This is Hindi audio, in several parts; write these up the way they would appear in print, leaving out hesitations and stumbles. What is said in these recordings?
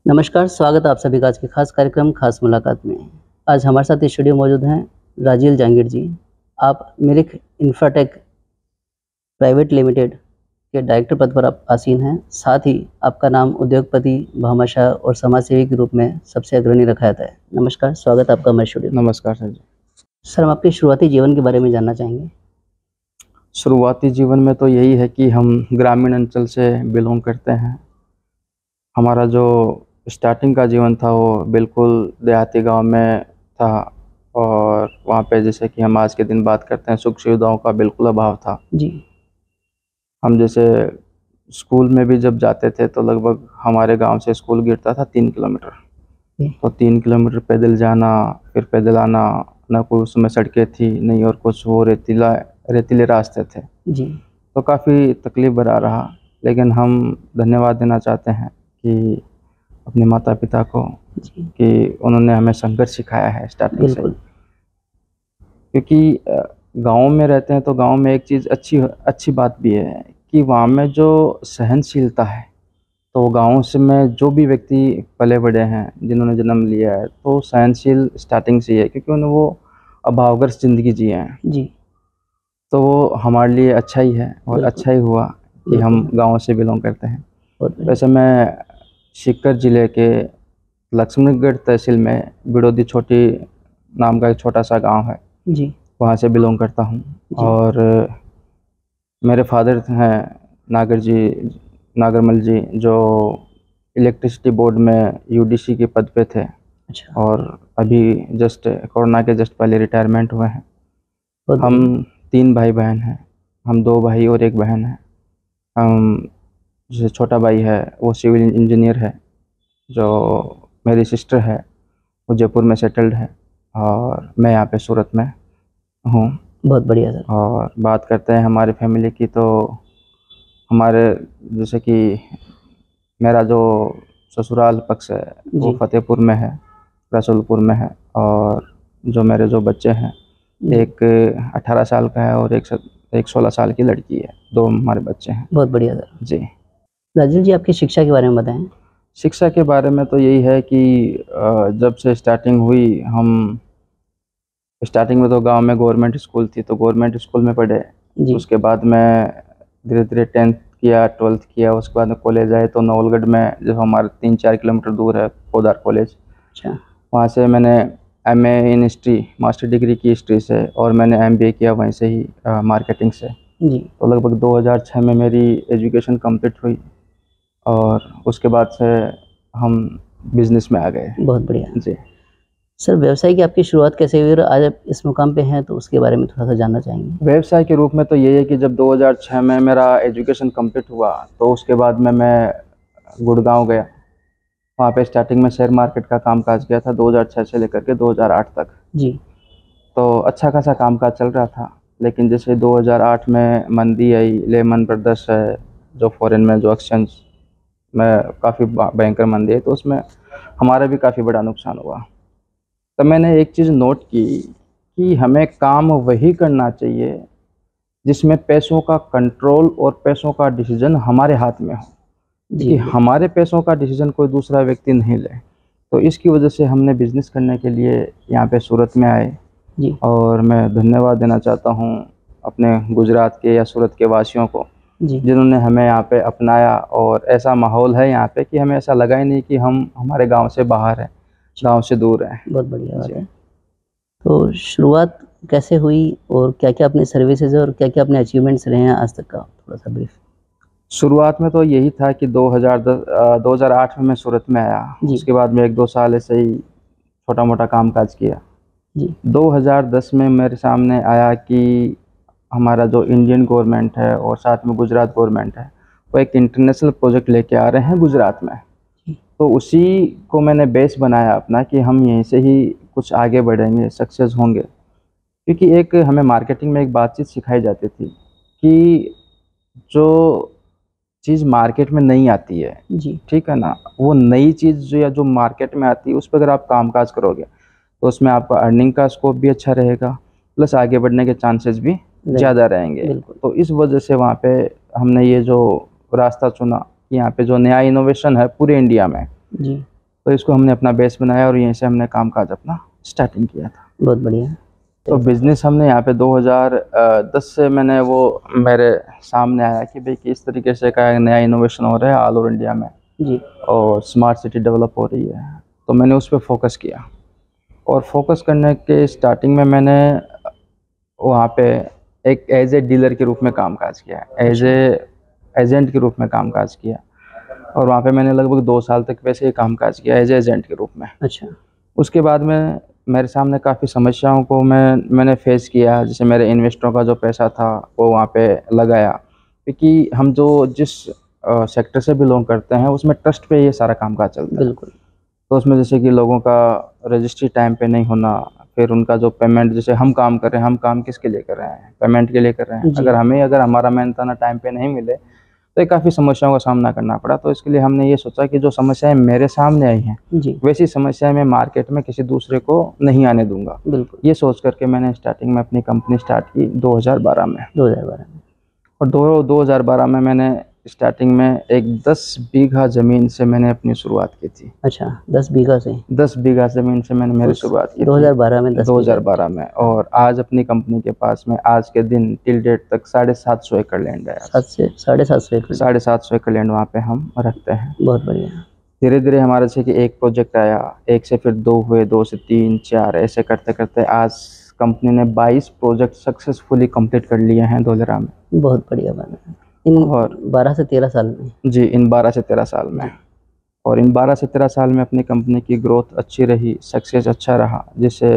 नमस्कार, स्वागत है आप सभी का आज के खास कार्यक्रम खास मुलाकात में। आज हमारे साथ स्टूडियो मौजूद हैं राजील जहांगीर जी। आप मिरिक इंफ्राटेक प्राइवेट लिमिटेड के डायरेक्टर पद पर आप आसीन हैं। साथ ही आपका नाम उद्योगपति, भामाशाह और समाजसेवी के रूप में सबसे अग्रणी रखा जाता है। नमस्कार, स्वागत है आपका हमारे स्टूडियो में। नमस्कार सर जी। सर, हम आपके शुरुआती जीवन के बारे में जानना चाहेंगे। शुरुआती जीवन में तो यही है कि हम ग्रामीण अंचल से बिलोंग करते हैं। हमारा जो स्टार्टिंग का जीवन था वो बिल्कुल देहाती गांव में था और वहाँ पे जैसे कि हम आज के दिन बात करते हैं सुख सुविधाओं का बिल्कुल अभाव था। जी। हम जैसे स्कूल में भी जब जाते थे तो लगभग हमारे गांव से स्कूल गिरता था 3 किलोमीटर। तो 3 किलोमीटर पैदल जाना फिर पैदल आना, ना कोई उसमें सड़कें थी नहीं और कुछ वो रेतीले रास्ते थे। जी। तो काफ़ी तकलीफ भरा रहा, लेकिन हम धन्यवाद देना चाहते हैं कि अपने माता पिता को जी। कि उन्होंने हमें संघर्ष सिखाया है स्टार्टिंग से। बिल्कुल। क्योंकि गांव में रहते हैं तो गांव में एक चीज़ अच्छी बात भी है कि वहाँ में जो सहनशीलता है, तो गाँव से में जो भी व्यक्ति पले बड़े हैं जिन्होंने जन्म लिया है तो सहनशील स्टार्टिंग से ही है, क्योंकि उन्होंने वो अभावग्रस्त ज़िंदगी जी है। जी। तो वो हमारे लिए अच्छा ही है और बिल्कुल। अच्छा ही हुआ कि हम गांव से बिलोंग करते हैं। बहुत बढ़िया। वैसे मैं सीकर ज़िले के लक्ष्मणगढ़ तहसील में बिड़ोदी छोटी नाम का एक छोटा सा गांव है, जी। वहाँ से बिलोंग करता हूँ। जी। और मेरे फादर हैं नागरमल जी, जो इलेक्ट्रिसिटी बोर्ड में यूडीसी के पद पे थे अच्छा। और अभी जस्ट कोरोना के जस्ट पहले रिटायरमेंट हुए हैं। बहुत बढ़िया। हम 3 भाई बहन हैं, हम 2 भाई और 1 बहन है। हम जैसे छोटा भाई है वो सिविल इंजीनियर है, जो मेरी सिस्टर है वो जयपुर में सेटल्ड है और मैं यहाँ पे सूरत में हूँ। बहुत बढ़िया सर। और बात करते हैं हमारी फैमिली की, तो हमारे जैसे कि मेरा जो ससुराल पक्ष है वो जी। फतेहपुर में है, रसूलपुर में है। और जो मेरे जो बच्चे हैं, जी। एक 18 साल का है और एक 16 साल की लड़की है। 2 हमारे बच्चे हैं बहुत बढ़िया सर। जी। राजीव जी, आपकी शिक्षा के बारे में बताएं। शिक्षा के बारे में तो यही है कि जब से स्टार्टिंग हुई, हम स्टार्टिंग में तो गांव में गवर्नमेंट स्कूल थी तो गवर्नमेंट स्कूल में पढ़े। जी। उसके बाद मैं धीरे धीरे 10th किया, 12th किया। उसके बाद में कॉलेज आए तो नवलगढ़ में, जो हमारे 3-4 किलोमीटर दूर है, पोदार कॉलेज। अच्छा। वहाँ से मैंने MA in history master degree की हिस्ट्री से, और मैंने MBA किया वहीं से ही मार्केटिंग से। जी। तो लगभग 2006 में मेरी एजुकेशन कंप्लीट हुई और उसके बाद से हम बिजनेस में आ गए। बहुत बढ़िया जी। सर, व्यवसाय की आपकी शुरुआत कैसे हुई और आज आप इस मुकाम पे हैं, तो उसके बारे में थोड़ा सा जानना चाहेंगे। व्यवसाय के रूप में तो यही है कि जब 2006 में मेरा एजुकेशन कंप्लीट हुआ तो उसके बाद में मैं गुड़गांव गया। वहाँ पे स्टार्टिंग में शेयर मार्केट का कामकाज किया था 2006 से लेकर के 2008 तक। जी। तो अच्छा खासा कामकाज चल रहा था, लेकिन जैसे 2008 में मंदी आई, लेमन ब्रदर्स है जो फॉरेन में जो एक्सचेंज में काफ़ी भयंकर मंदी है, तो उसमें हमारा भी काफ़ी बड़ा नुकसान हुआ। तो मैंने एक चीज़ नोट की कि हमें काम वही करना चाहिए जिसमें पैसों का कंट्रोल और पैसों का डिसीजन हमारे हाथ में हो, जी। क्योंकि हमारे पैसों का डिसीजन कोई दूसरा व्यक्ति नहीं ले। तो इसकी वजह से हमने बिज़नेस करने के लिए यहाँ पे सूरत में आए। जी। और मैं धन्यवाद देना चाहता हूँ अपने गुजरात के या सूरत के वासियों को, जी। जिन्होंने हमें यहाँ पे अपनाया। और ऐसा माहौल है यहाँ पे कि हमें ऐसा लगा ही नहीं कि हम हमारे गांव से बाहर हैं, गांव से दूर हैं। बहुत बढ़िया बात जी। है। तो शुरुआत कैसे हुई और क्या-क्या अपने सर्विसेज और क्या-क्या अपने अचीवमेंट्स रहे हैं आज तक का, थोड़ा-सा ब्रीफ? शुरुआत में तो यही था कि 2008 में मैं सूरत में आया। जी। उसके बाद में 1-2 साल ऐसे ही छोटा-मोटा कामकाज किया। जी। 2010 में मेरे सामने आया कि हमारा जो इंडियन गवर्नमेंट है और साथ में गुजरात गवर्नमेंट है, वो एक इंटरनेशनल प्रोजेक्ट लेके आ रहे हैं गुजरात में। जी। तो उसी को मैंने बेस बनाया अपना कि हम यहीं से ही कुछ आगे बढ़ेंगे, सक्सेस होंगे। क्योंकि एक हमें मार्केटिंग में एक बातचीत सिखाई जाती थी कि जो चीज़ मार्केट में नहीं आती है, जी। ठीक है ना, वो नई चीज़ जो मार्केट में आती है उस पर अगर आप कामकाज करोगे तो उसमें आपका अर्निंग का स्कोप भी अच्छा रहेगा, प्लस आगे बढ़ने के चांसेस भी ज़्यादा रहेंगे। बिल्कुल। तो इस वजह से वहाँ पे हमने ये जो रास्ता चुना कि यहाँ पे जो नया इनोवेशन है पूरे इंडिया में, जी। तो इसको हमने अपना बेस बनाया और यहीं से हमने कामकाज अपना स्टार्टिंग किया था। बहुत बढ़िया। तो बिज़नेस हमने यहाँ पे 2010 से मैंने वो मेरे सामने आया कि भाई किस तरीके से का नया इनोवेशन हो रहा है ऑल ओवर इंडिया में जी। और स्मार्ट सिटी डेवलप हो रही है, तो मैंने उस पर फोकस किया। और फोकस करने के स्टार्टिंग में मैंने वहाँ पे एक एज ए डीलर के रूप में कामकाज किया, एज ए एजेंट के रूप में कामकाज किया। और वहाँ पे मैंने लगभग 2 साल तक वैसे ही कामकाज किया एज ए एजेंट के रूप में। अच्छा। उसके बाद में मेरे सामने काफ़ी समस्याओं को मैंने फेस किया। जैसे मेरे इन्वेस्टरों का जो पैसा था वो वहाँ पे लगाया, क्योंकि हम जो जिस सेक्टर से बिलोंग करते हैं उसमें ट्रस्ट पे ये सारा कामकाज चलता है। बिल्कुल। तो उसमें जैसे कि लोगों का रजिस्ट्री टाइम पे नहीं होना, फिर उनका जो पेमेंट, जैसे हम काम कर रहे हैं, हम काम किसके लिए कर रहे हैं, पेमेंट के लिए कर रहे हैं। अगर हमारा मेहनताना टाइम पे नहीं मिले तो ये काफ़ी समस्याओं का सामना करना पड़ा। तो इसके लिए हमने ये सोचा कि जो समस्याएं मेरे सामने आई हैं वैसी समस्याएं मैं मार्केट में किसी दूसरे को नहीं आने दूंगा। बिल्कुल। ये सोच करके मैंने स्टार्टिंग में अपनी कंपनी स्टार्ट की 2012 में। 2012 में। और 2012 में मैंने स्टार्टिंग में एक 10 बीघा ज़मीन से मैंने अपनी शुरुआत की थी। अच्छा, 10 बीघा से? 10 बीघा ज़मीन से मैंने मेरी शुरुआत की 2012 में? 2012 में। और आज अपनी कंपनी के पास में आज के दिन टिल डेट तक 750 एकड़ लैंड है। 750 एकड़? 750 एकड़ लैंड वहाँ पे हम रखते हैं। बहुत बढ़िया। धीरे धीरे हमारे से कि एक प्रोजेक्ट आया, एक से फिर 2 हुए, 2 से 3, 4, ऐसे करते करते आज कंपनी ने 22 प्रोजेक्ट सक्सेसफुली कंप्लीट कर लिए हैं धोलेरा में। बहुत बढ़िया बात है। इन 12 से 13 साल में? जी, इन 12 से 13 साल में। और इन 12 से 13 साल में अपनी कंपनी की ग्रोथ अच्छी रही, सक्सेस अच्छा रहा, जिससे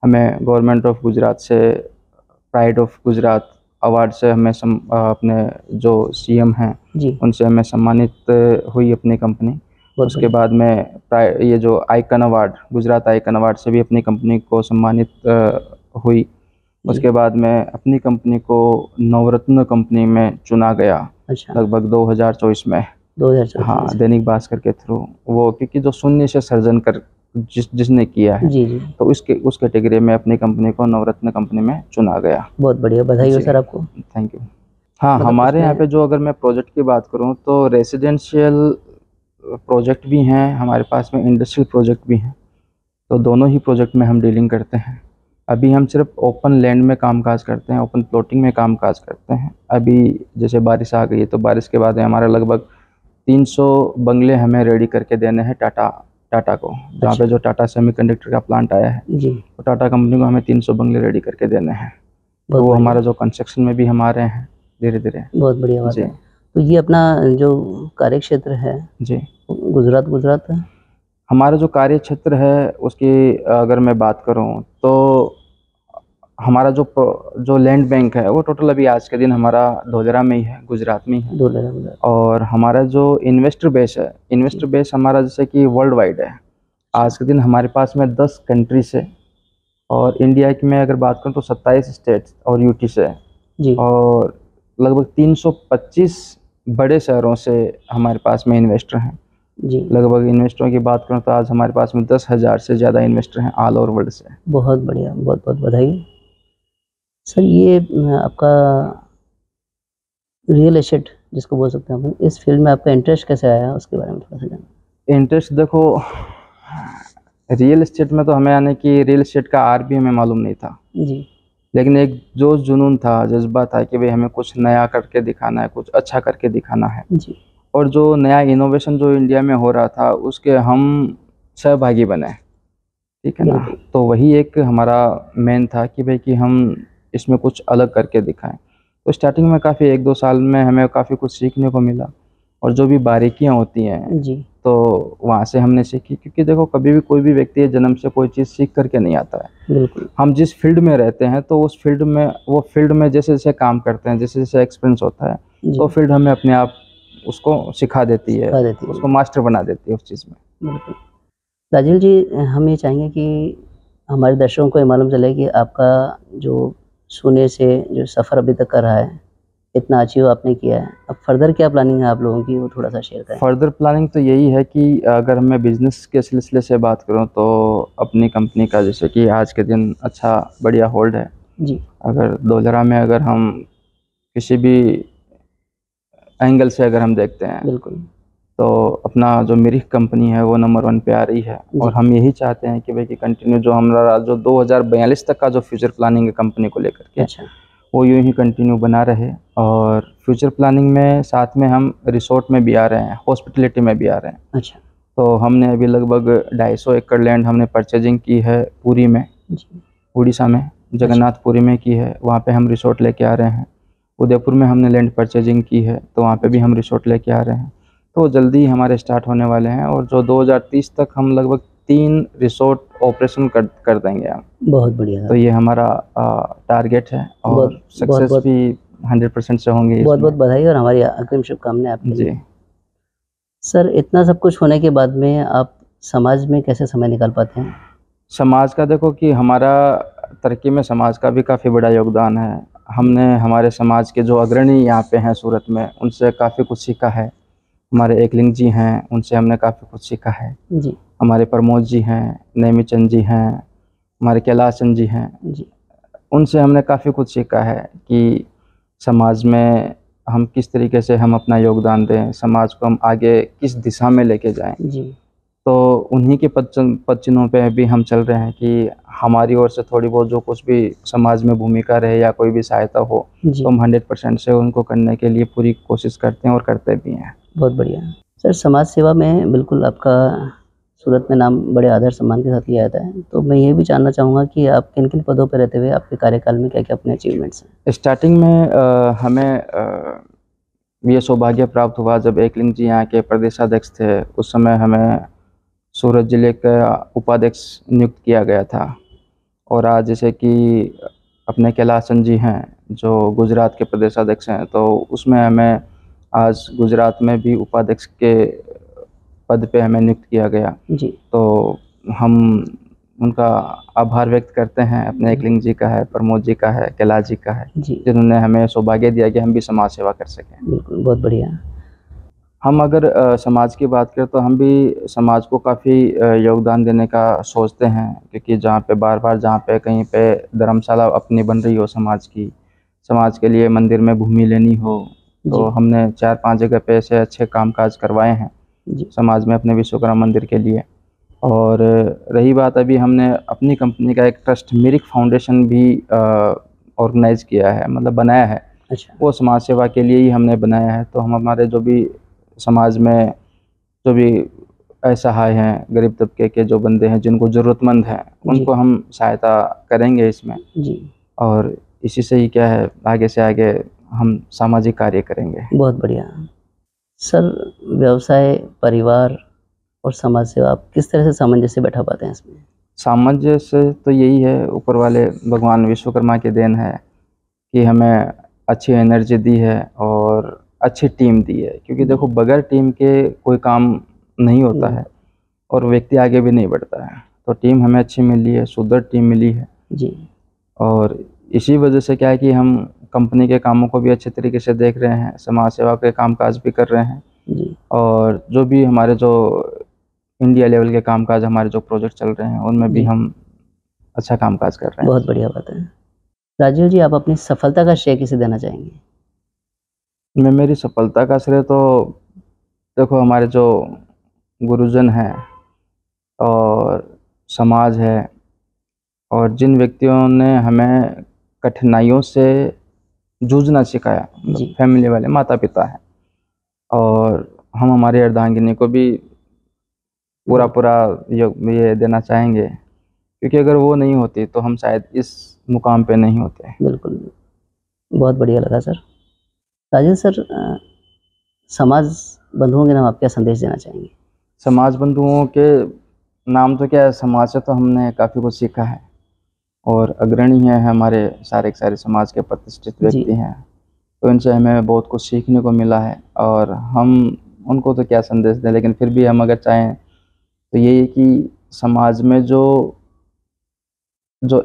हमें गवर्नमेंट ऑफ गुजरात से प्राइड ऑफ गुजरात अवार्ड से हमें अपने जो सीएम हैं उनसे हमें सम्मानित हुई अपनी कंपनी। उसके बाद में ये जो icon award, Gujarat icon award से भी अपनी कंपनी को सम्मानित हुई। उसके बाद में अपनी कंपनी को नवरत्न कंपनी में चुना गया। अच्छा। लगभग 2024 में। 2024 हाँ, दैनिक भास्कर के थ्रू वो, क्योंकि जो शून्य से सर्जन कर जिसने किया है तो उस कैटेगरी में अपनी कंपनी को नवरत्न कंपनी में चुना गया। बहुत बढ़िया, बधाई हो सर आपको। Thank you. हाँ, हमारे यहाँ पे जो, अगर मैं प्रोजेक्ट की बात करूँ तो रेसिडेंशियल प्रोजेक्ट भी हैं हमारे पास में, इंडस्ट्रियल प्रोजेक्ट भी हैं। तो दोनों ही प्रोजेक्ट में हम डीलिंग करते हैं। अभी हम सिर्फ ओपन लैंड में कामकाज करते हैं, ओपन प्लॉटिंग में कामकाज करते हैं। अभी जैसे बारिश आ गई है तो बारिश के बाद हमारे लगभग 300 बंगले हमें रेडी करके देने हैं टाटा को। जहाँ पे जो टाटा सेमीकंडक्टर का प्लांट आया है तो टाटा कंपनी को हमें 300 बंगले रेडी करके देने हैं। तो वो हमारा जो कंस्ट्रक्शन में भी हम आ रहे हैं धीरे धीरे। बहुत बढ़िया बात है। तो ये अपना जो कार्य क्षेत्र है जी, गुजरात है। हमारा जो कार्य क्षेत्र है उसकी अगर मैं बात करूं तो हमारा जो लैंड बैंक है वो टोटल अभी आज के दिन हमारा धोलेरा में ही है, गुजरात में ही है। धोलेरा। और हमारा जो इन्वेस्टर बेस हमारा जैसे कि वर्ल्ड वाइड है। आज के दिन हमारे पास में 10 कंट्री से, और इंडिया की मैं अगर बात करूं तो 27 स्टेट्स और यूटी से जी। और लगभग 325 बड़े शहरों से हमारे पास में इन्वेस्टर हैं जी। लगभग इन्वेस्टरों की बात करूं तो आज हमारे पास में 10,000 से ज़्यादा इन्वेस्टर हैं ऑल ओवर वर्ल्ड से। बहुत बढ़िया, बहुत बहुत बधाई सर। ये आपका रियल एस्टेट जिसको बोल सकते हैं अपन, इस फील्ड में आपका इंटरेस्ट कैसे आया, उसके बारे में थोड़ा सा जाना। इंटरेस्ट देखो, रियल एस्टेट में तो हमें, यानी कि रियल एस्टेट का आर भी हमें मालूम नहीं था जी। लेकिन एक जो जुनून था, जज्बा था कि भाई हमें कुछ नया करके दिखाना है, कुछ अच्छा करके दिखाना है जी। और जो नया इनोवेशन जो इंडिया में हो रहा था उसके हम सहभागी बने, ठीक है ना। तो वही एक हमारा मेन था कि भाई कि हम इसमें कुछ अलग करके दिखाएं। तो स्टार्टिंग में काफ़ी 1-2 साल में हमें काफ़ी कुछ सीखने को मिला, और जो भी बारीकियां होती हैं जी तो वहाँ से हमने सीखी। क्योंकि देखो, कभी भी कोई भी व्यक्ति जन्म से कोई चीज़ सीख करके नहीं आता है। बिल्कुल। हम जिस फील्ड में रहते हैं तो उस फील्ड में, वो फील्ड में जैसे जैसे काम करते हैं, जैसे जैसे एक्सपीरियंस होता है तो फील्ड हमें अपने आप उसको सिखा देती है, उसको मास्टर बना देती है उस चीज़ में। बिल्कुल। राजीव जी, हम ये चाहेंगे कि हमारे दर्शकों को ये मालूम चले कि आपका जो शून्य से जो सफ़र अभी तक कर रहा है, इतना अचीव आपने किया है, अब फर्दर क्या प्लानिंग है आप लोगों की, वो थोड़ा सा शेयर करें। फर्दर प्लानिंग तो यही है कि अगर मैं बिज़नेस के सिलसिले से बात करूं तो अपनी कंपनी का, जैसे कि आज के दिन अच्छा बढ़िया होल्ड है जी। अगर धोलेरा में अगर हम किसी भी एंगल से अगर हम देखते हैं, बिल्कुल, तो अपना जो मिरिक कंपनी है वो नंबर 1 पे आ रही है। और हम यही चाहते हैं कि भाई कि कंटिन्यू जो हमारा जो 2042 तक का जो फ्यूचर प्लानिंग है कंपनी को लेकर के, अच्छा। वो यूं ही कंटिन्यू बना रहे। और फ्यूचर प्लानिंग में साथ में हम रिसोर्ट में भी आ रहे हैं, हॉस्पिटलिटी में भी आ रहे हैं। अच्छा। तो हमने अभी लगभग 250 एकड़ लैंड हमने परचेजिंग की है पुरी में, उड़ीसा में, जगन्नाथपुरी में की है। वहाँ पे हम रिसोर्ट लेके आ रहे हैं। उदयपुर में हमने लैंड परचेजिंग की है, तो वहाँ पे भी हम रिसोर्ट लेके आ रहे हैं। तो जल्दी ही हमारे स्टार्ट होने वाले हैं और जो 2030 तक हम लगभग 3 रिसोर्ट ऑपरेशन कर देंगे हम। बहुत बढ़िया। तो ये हमारा टारगेट है और सक्सेस भी 100% से होंगे। बहुत बहुत बधाई और हमारी अग्रिम शुभकामनाएं आपके लिए। जी सर, इतना सब कुछ होने के बाद में आप समाज में कैसे समय निकाल पाते हैं? समाज का देखो कि हमारा तरक्की में समाज का भी काफ़ी बड़ा योगदान है। हमने हमारे समाज के जो अग्रणी यहाँ पे हैं सूरत में, उनसे काफ़ी कुछ सीखा है। हमारे एकलिंग जी हैं, उनसे हमने काफ़ी कुछ सीखा है जी। हमारे प्रमोद जी हैं, नेमीचंद जी हैं, हमारे कैलाश चंद जी हैं जी। उनसे हमने काफ़ी कुछ सीखा है कि समाज में हम किस तरीके से हम अपना योगदान दें, समाज को हम आगे किस दिशा में लेके जाएं। जी। तो उन्हीं के पद चिन्हों पे भी हम चल रहे हैं कि हमारी ओर से थोड़ी बहुत जो कुछ भी समाज में भूमिका रहे या कोई भी सहायता हो, तो हम 100% से उनको करने के लिए पूरी कोशिश करते हैं और करते भी हैं। बहुत बढ़िया। सर, समाज सेवा में बिल्कुल आपका सूरत में नाम बड़े आदर सम्मान के साथ लिया जाता है। तो मैं ये भी जानना चाहूँगा कि आप किन किन पदों पर रहते हुए आपके कार्यकाल में क्या क्या अपने अचीवमेंट्स हैं? स्टार्टिंग में हमें ये सौभाग्य प्राप्त हुआ जब एकलिंग जी यहाँ के प्रदेशाध्यक्ष थे। उस समय हमें सूरत जिले का उपाध्यक्ष नियुक्त किया गया था। और आज जैसे कि अपने कैलाश चंद जी हैं जो गुजरात के प्रदेशाध्यक्ष हैं, तो उसमें हमें आज गुजरात में भी उपाध्यक्ष के पद पे हमें नियुक्त किया गया। जी। तो हम उनका आभार व्यक्त करते हैं, अपने एकलिंग जी का है, प्रमोद जी का है, कैलाश जी का है, जिन्होंने हमें सौभाग्य दिया कि हम भी समाज सेवा कर सकें। बिल्कुल, बहुत बढ़िया। हम अगर समाज की बात करें तो हम भी समाज को काफ़ी योगदान देने का सोचते हैं, क्योंकि जहाँ पे बार-बार जहाँ पे कहीं पे धर्मशाला अपनी बन रही हो समाज की, समाज के लिए मंदिर में भूमि लेनी हो, तो हमने 4-5 जगह पे ऐसे अच्छे कामकाज करवाए हैं समाज में अपने विश्वकर्मा मंदिर के लिए। और रही बात, अभी हमने अपनी कंपनी का एक ट्रस्ट मिरिक फाउंडेशन भी ऑर्गेनाइज किया है, मतलब बनाया है। अच्छा। वो समाज सेवा के लिए ही हमने बनाया है। तो हम हमारे जो भी समाज में जो भी असहाय हैं, गरीब तबके के जो बंदे हैं जिनको ज़रूरतमंद हैं, उनको हम सहायता करेंगे इसमें। जी। और इसी से ही क्या है, आगे से आगे हम सामाजिक कार्य करेंगे। बहुत बढ़िया। सर, व्यवसाय, परिवार और समाज सेवा आप किस तरह से सामंजस्य बैठा पाते हैं इसमें? सामंजस्य तो यही है, ऊपर वाले भगवान विश्वकर्मा की देन है कि हमें अच्छी एनर्जी दी है और अच्छी टीम दी है। क्योंकि देखो, बगैर टीम के कोई काम नहीं होता है और व्यक्ति आगे भी नहीं बढ़ता है। तो टीम हमें अच्छी मिली है, सुदृढ़ टीम मिली है जी। और इसी वजह से क्या है कि हम कंपनी के कामों को भी अच्छे तरीके से देख रहे हैं, समाज सेवा के कामकाज भी कर रहे हैं जी। और जो भी हमारे जो इंडिया लेवल के कामकाज, हमारे जो प्रोजेक्ट चल रहे हैं, उनमें भी हम अच्छा कामकाज कर रहे हैं। बहुत बढ़िया बात है। राजीव जी, आप अपनी सफलता का श्रेय किसे देना चाहेंगे? मैं मेरी सफलता का श्रेय तो देखो, हमारे जो गुरुजन हैं और समाज है और जिन व्यक्तियों ने हमें कठिनाइयों से जूझना सिखाया, मतलब फैमिली वाले, माता पिता हैं। और हम हमारी अर्धांगिनी को भी पूरा ये देना चाहेंगे, क्योंकि अगर वो नहीं होती तो हम शायद इस मुकाम पे नहीं होते। बिल्कुल, बहुत बढ़िया लगा सर। राजेश सर, समाज बंधुओं के नाम आप क्या संदेश देना चाहेंगे? समाज बंधुओं के नाम तो क्या है, समाज से तो हमने काफ़ी कुछ सीखा है और अग्रणी हैं हमारे सारे के सारे समाज के प्रतिष्ठित व्यक्ति हैं। तो इनसे हमें बहुत कुछ सीखने को मिला है और हम उनको तो क्या संदेश दें, लेकिन फिर भी हम अगर चाहें तो यही है कि समाज में जो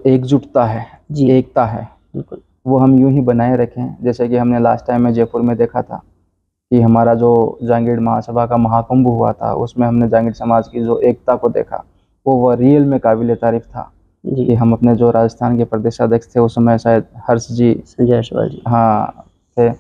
एकजुटता है, एकता है, वो हम यूं ही बनाए रखें। जैसे कि हमने लास्ट टाइम में जयपुर में देखा था कि हमारा जो जांगीड़ महासभा का महाकुंभ हुआ था, उसमें हमने जांगीड़ समाज की जो एकता को देखा, वो रियल में काबिल तारीफ था। कि हम अपने जो राजस्थान के प्रदेशाध्यक्ष थे उस समय, शायद हर्ष जी, संजय जी, हाँ थे,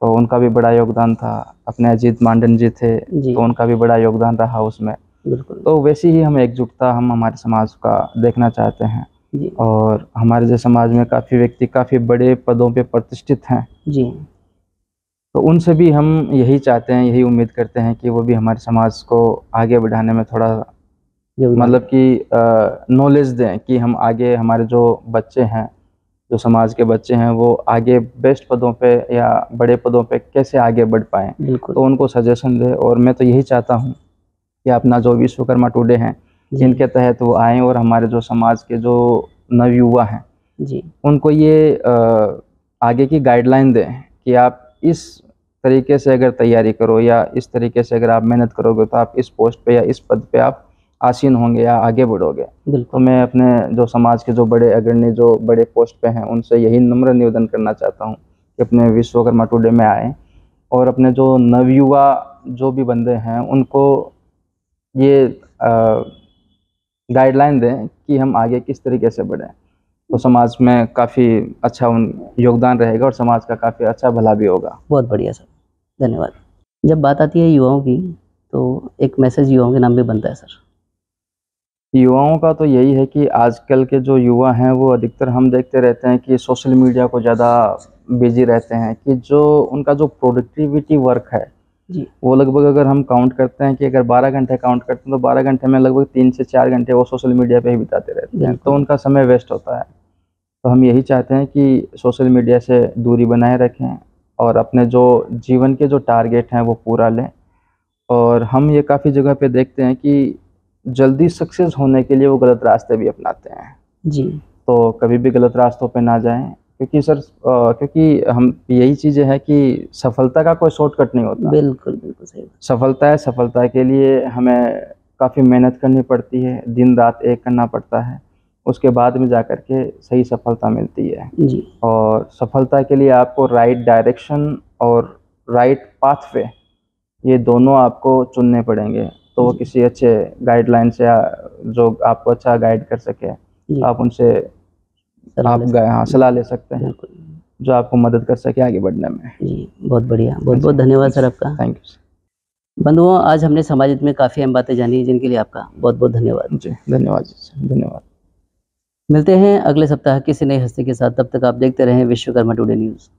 तो उनका भी बड़ा योगदान था। अपने अजीत मांडन जी थे, जी। तो उनका भी बड़ा योगदान रहा उसमें। बिल्कुल। तो वैसी ही हम एकजुटता हम हमारे समाज का देखना चाहते हैं। जी। और हमारे जो समाज में काफ़ी व्यक्ति काफ़ी बड़े पदों पे प्रतिष्ठित हैं, जी। तो उनसे भी हम यही चाहते हैं, यही उम्मीद करते हैं कि वो भी हमारे समाज को आगे बढ़ाने में थोड़ा योगदान। मतलब कि नॉलेज दें कि हम आगे हमारे जो बच्चे हैं, जो समाज के बच्चे हैं, वो आगे बेस्ट पदों पे या बड़े पदों पे कैसे आगे बढ़ पाएँ। बिल्कुल। तो उनको सजेशन दें। और मैं तो यही चाहता हूँ कि अपना जो विश्वकर्मा टुडे हैं, जी। इनके तहत वो आएँ और हमारे जो समाज के जो नवयुवा हैं, जी। उनको ये आगे की गाइडलाइन दें कि आप इस तरीके से अगर तैयारी करो या इस तरीके से अगर आप मेहनत करोगे तो आप इस पोस्ट पे या इस पद पे आप आसीन होंगे या आगे बढ़ोगे। तो बिल्कुल। मैं अपने जो समाज के जो बड़े अग्रणी जो बड़े पोस्ट पे हैं, उनसे यही नम्र निवेदन करना चाहता हूँ कि अपने विश्वकर्मा टुडे में आएँ और अपने जो नवयुवा जो भी बंदे हैं, उनको ये गाइडलाइन दें कि हम आगे किस तरीके से बढ़ें। तो समाज में काफ़ी अच्छा योगदान रहेगा और समाज का काफ़ी अच्छा भला भी होगा। बहुत बढ़िया सर, धन्यवाद। जब बात आती है युवाओं की, तो एक मैसेज युवाओं के नाम पे बनता है सर। युवाओं का तो यही है कि आजकल के जो युवा हैं, वो अधिकतर हम देखते रहते हैं कि सोशल मीडिया को ज़्यादा बिजी रहते हैं, कि जो उनका जो प्रोडक्टिविटी वर्क है, जी। वो लगभग अगर हम काउंट करते हैं कि अगर 12 घंटे काउंट करते हैं तो 12 घंटे में लगभग 3 से 4 घंटे वो सोशल मीडिया पे ही बिताते रहते हैं, तो बिल्कुल। उनका समय वेस्ट होता है। तो हम यही चाहते हैं कि सोशल मीडिया से दूरी बनाए रखें और अपने जो जीवन के जो टारगेट हैं वो पूरा लें। और हम ये काफ़ी जगह पे देखते हैं कि जल्दी सक्सेस होने के लिए वो गलत रास्ते भी अपनाते हैं। जी। तो कभी भी गलत रास्तों पे ना जाएँ, क्योंकि सर क्योंकि हम यही चीज़ें हैं कि सफलता का कोई शॉर्टकट नहीं होता। बिल्कुल, बिल्कुल सही बात। सफलता है, सफलता के लिए हमें काफ़ी मेहनत करनी पड़ती है, दिन-रात एक करना पड़ता है, उसके बाद में जाकर के सही सफलता मिलती है। जी। और सफलता के लिए आपको राइट डायरेक्शन और राइट पाथवे, ये दोनों आपको चुनने पड़ेंगे। तो वो जी। किसी अच्छे गाइडलाइन से जो आपको अच्छा गाइड कर सके, जी। आप उनसे सलाह ले सकते हैं। सलाह ले सकते हैं, बिल्कुल। जो आपको मदद कर सके आगे बढ़ने में। जी, बहुत बढ़िया। जी, बहुत-बहुत धन्यवाद सर आपका। Thank you. बंधुओं, आज हमने समाज हित में काफ़ी अहम बातें जानी, जिनके लिए आपका बहुत-बहुत धन्यवाद। जी, धन्यवाद जी, धन्यवाद। मिलते हैं अगले सप्ताह किसी नई हस्ती के साथ, तब तक आप देखते रहें विश्वकर्मा टुडे न्यूज़।